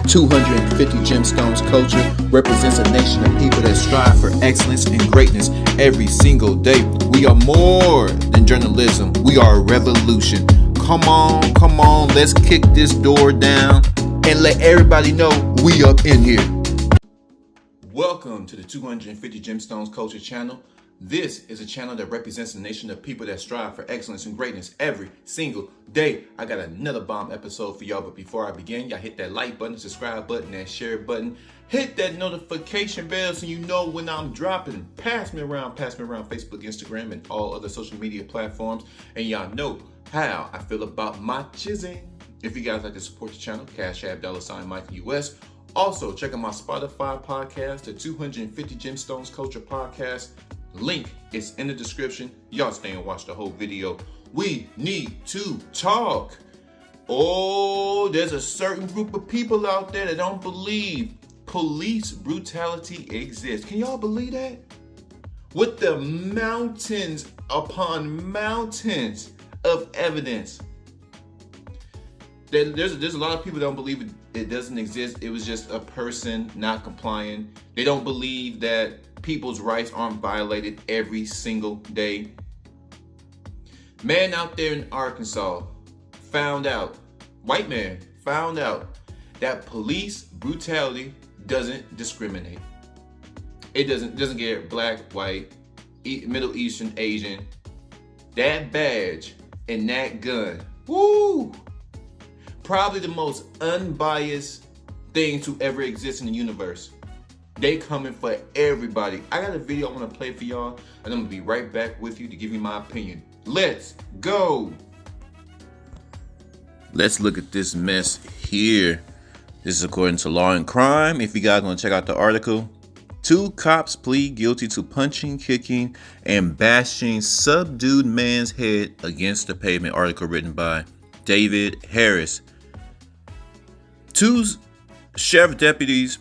250 Gemstones culture represents a nation of people that strive for excellence and greatness every single day. We are more than journalism. We are a revolution. Come on, let's kick this door down and let everybody know we up in here. Welcome to the 250 Gemstones Culture channel. This is a channel that represents a nation of people that strive for excellence and greatness every single day. I got another bomb episode for y'all, but before I begin, y'all hit that like button, subscribe button, that share button. Hit that notification bell so you know when I'm dropping. Pass me around Facebook, Instagram, and all other social media platforms. And y'all know how I feel about my chizzing. If you guys like to support the channel, Cash App $Mike US. Also, check out my Spotify podcast, the 250 Gemstones Culture podcast. Link is in the description. Y'all stay and watch the whole video. We need to talk. Oh, there's a certain group of people out there that don't believe police brutality exists. Can y'all believe that? With the mountains upon mountains of evidence. There's a lot of people that don't believe it doesn't exist. It was just a person not complying. They don't believe that people's rights aren't violated every single day. Man out there in Arkansas white man found out that police brutality doesn't discriminate. It doesn't get black, white, Middle Eastern, Asian. That badge and that gun, woo! Probably the most unbiased thing to ever exist in the universe. They coming for everybody. I got a video I want to play for y'all, and I'm gonna be right back with you to give you my opinion. Let's go. Let's look at this mess here. This is according to Law and Crime. If you guys want to check out the article, 2 cops plead guilty to punching, kicking, and bashing subdued man's head against the pavement. Article written by David Harris. 2 sheriff deputies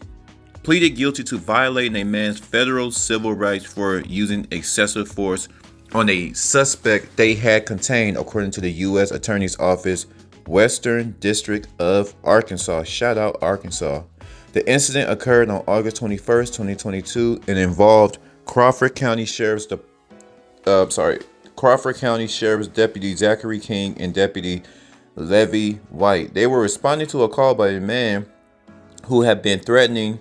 pleaded guilty to violating a man's federal civil rights for using excessive force on a suspect they had contained, according to the U.S. Attorney's Office, Western District of Arkansas. Shout out Arkansas. The incident occurred on August 21st, 2022, and involved Crawford County Sheriff's Deputy Zachary King and Deputy Levy White. They were responding to a call by a man who had been threatening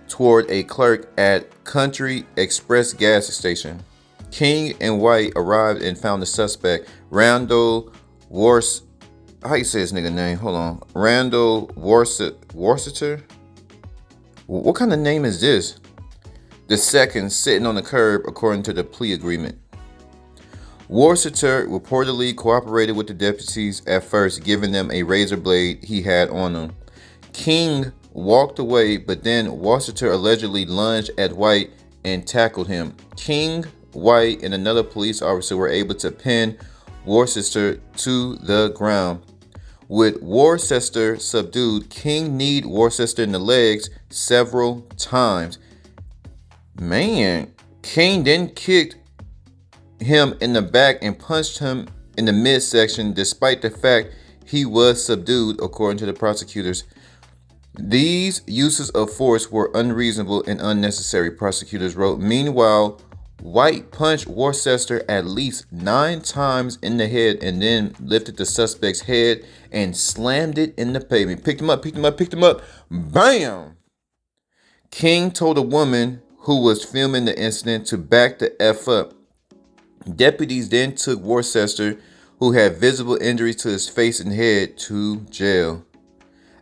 toward a clerk at Country Express gas station. King and White arrived and found the suspect, Randall how you say his nigga name? Hold on. Randall Worcester? What kind of name is this? The second sitting on the curb, according to the plea agreement. Worcester reportedly cooperated with the deputies at first, giving them a razor blade he had on him. King walked away, but then Worcester allegedly lunged at White and tackled him. King, White, and another police officer were able to pin Worcester to the ground. With Worcester subdued, King kneed Worcester in the legs several times. Man, King then kicked him in the back and punched him in the midsection despite the fact he was subdued, according to the prosecutors. These uses of force were unreasonable and unnecessary, prosecutors wrote. Meanwhile, White punched Worcester at least 9 times in the head and then lifted the suspect's head and slammed it in the pavement. Picked him up. Bam! King told a woman who was filming the incident to back the F up. Deputies then took Worcester, who had visible injuries to his face and head, to jail.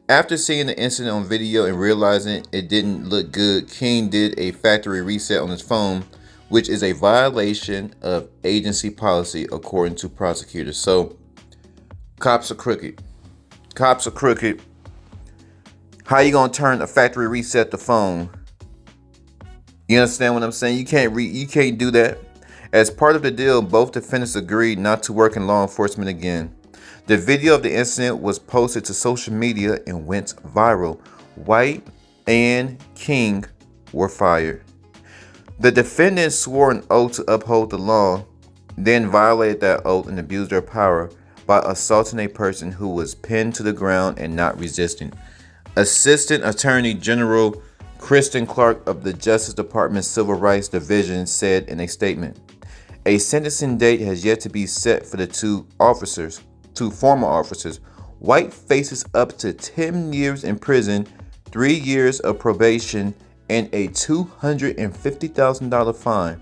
After seeing the incident on video and realizing it didn't look good, King did a factory reset on his phone, which is a violation of agency policy, according to prosecutors. So, cops are crooked. How you gonna turn a factory reset the phone? You understand what I'm saying? You can't do that. As part of the deal, both defendants agreed not to work in law enforcement again. The video of the incident was posted to social media and went viral. White and King were fired. The defendants swore an oath to uphold the law, then violated that oath and abused their power by assaulting a person who was pinned to the ground and not resisting. Assistant Attorney General Kristen Clark of the Justice Department's Civil Rights Division said in a statement, a sentencing date has yet to be set for the two former officers. White faces up to 10 years in prison, 3 years of probation, and a $250,000 fine.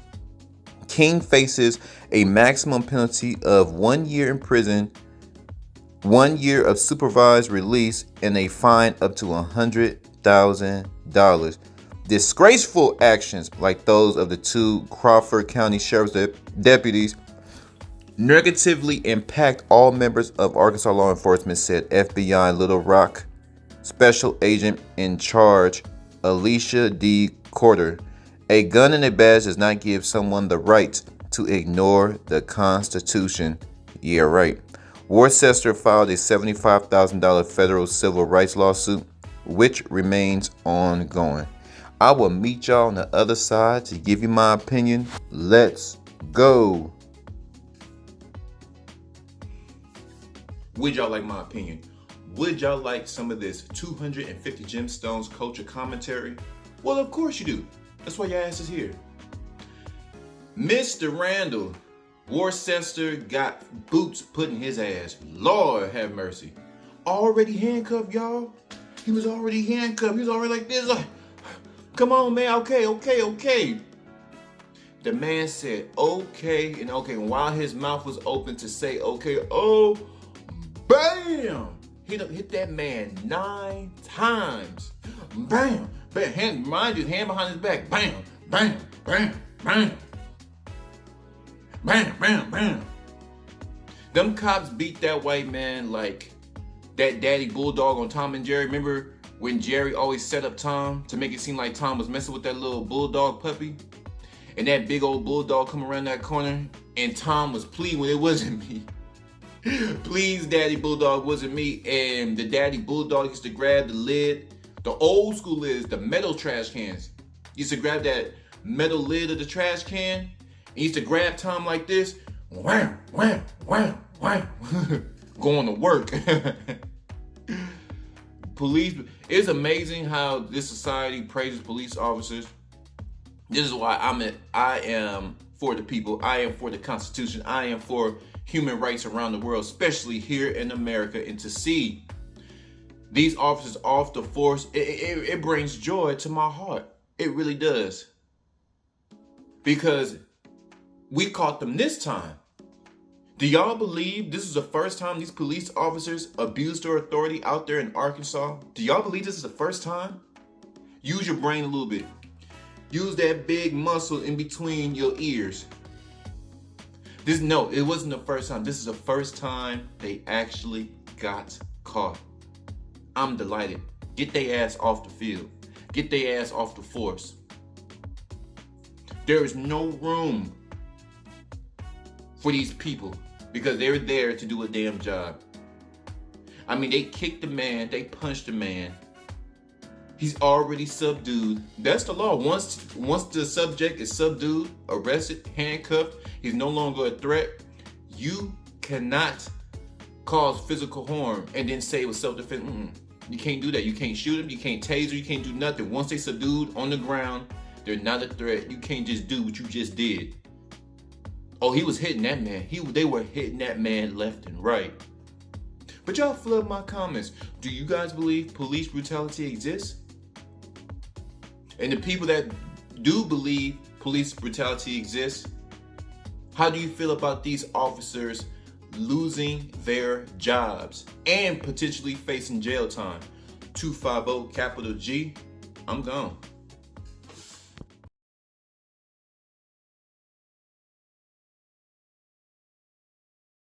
King faces a maximum penalty of 1 year in prison, 1 year of supervised release, and a fine up to $100,000. Disgraceful actions like those of the two Crawford County Sheriff's deputies negatively impact all members of Arkansas law enforcement, said FBI Little Rock Special Agent in Charge Alicia D. Corder. A gun and a badge does not give someone the right to ignore the Constitution. Yeah, right. Worcester filed a $75,000 federal civil rights lawsuit, which remains ongoing. I will meet y'all on the other side to give you my opinion. Let's go. Would y'all like my opinion? Would y'all like some of this 250 gemstones culture commentary? Well, of course you do. That's why your ass is here. Mr. Randall Worcester got boots put in his ass. Lord have mercy. Already handcuffed, y'all. He was already handcuffed. He was already like this. Come on, man. Okay. The man said, okay, and okay. And while his mouth was open to say, okay, oh, bam! He done hit that man 9 times. Bam! Bam! Mind you, hand behind his back. Bam! Bam! Bam! Bam! Bam! Bam! Bam! Them cops beat that white man like that daddy bulldog on Tom and Jerry. Remember when Jerry always set up Tom to make it seem like Tom was messing with that little bulldog puppy? And that big old bulldog come around that corner and Tom was pleading when it wasn't me. Please, daddy bulldog, wasn't me. And the daddy bulldog used to grab the lid, the old school lids, the metal trash cans. He used to grab that metal lid of the trash can. He used to grab Tom like this. Wham, wham, wham, wham. Going to work. Police, it's amazing how this society praises police officers. This is why I am for the people. I am for the Constitution. I am for human rights around the world, especially here in America. And to see these officers off the force, it brings joy to my heart. It really does. Because we caught them this time. Do y'all believe this is the first time these police officers abused their authority out there in Arkansas? Do y'all believe this is the first time? Use your brain a little bit. Use that big muscle in between your ears. No, it wasn't the first time. This is the first time they actually got caught. I'm delighted. Get their ass off the field. Get their ass off the force. There is no room for these people because they're there to do a damn job. I mean, they kicked the man, they punched the man. He's already subdued. That's the law. Once the subject is subdued, arrested, handcuffed, he's no longer a threat. You cannot cause physical harm and then say it was self-defense. You can't do that. You can't shoot him. You can't taser. You can't do nothing. Once they subdued on the ground, they're not a threat. You can't just do what you just did. Oh, he was hitting that man. They were hitting that man left and right. But y'all flood my comments. Do you guys believe police brutality exists? And the people that do believe police brutality exists, how do you feel about these officers losing their jobs and potentially facing jail time? 250 capital G, I'm gone.